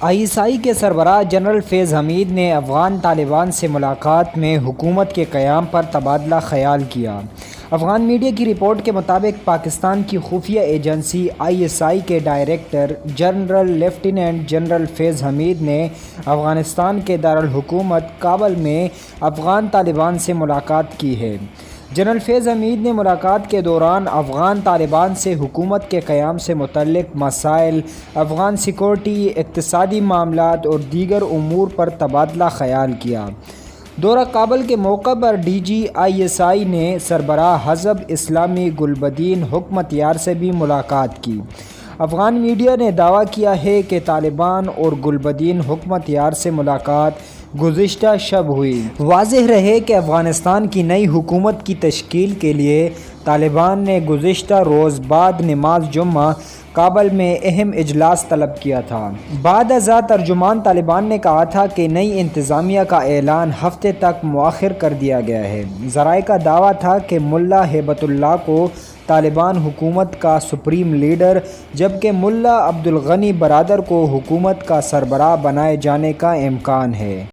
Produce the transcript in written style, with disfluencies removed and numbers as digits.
ISI کے سربراہ general فیض حمید نے افغان طالبان سے ملاقات میں حکومت کے قیام پر تبادلہ خیال کیا۔ افغان میڈیا کی رپورٹ کے مطابق پاکستان کی خفیہ ایجنسی ISI کے ڈائریکٹر جنرل لیفٹیننٹ جنرل فیض حمید نے افغانستان کے دارالحکومت کابل میں افغان طالبان سے ملاقات کی ہے۔ جنرل فیض حمید نے ملاقات کے دوران افغان طالبان سے حکومت کے قیام سے متعلق مسائل، افغان سیکورٹی، اقتصادی معاملات اور دیگر امور پر تبادلہ خیال کیا۔ دورہ کابل کے موقع پر DG ISI نے سربراہ حزب اسلامی گلبدین حکمتیار سے بھی ملاقات کی۔ افغان میڈیا نے دعویٰ کیا ہے کہ طالبان اور گلبدین حکمتیار سے ملاقات گزشتہ شب ہوئی۔ واضح رہے کہ افغانستان کی نئی حکومت کی تشکیل کے لیے طالبان نے گزشتہ روز بعد نماز جمعہ کابل میں اہم اجلاس طلب کیا تھا۔ بعد ازاں ترجمان طالبان نے کہا تھا کہ نئی انتظامیہ کا اعلان ہفتے تک مؤخر کر دیا گیا ہے۔ ذرائع کا دعویٰ تھا کہ ملا ہیبت اللہ کو طالبان حکومت کا سپریم لیڈر جبکہ ملا عبدالغنی برادر کو حکومت کا سربراہ بنائے جانے کا امکان ہے۔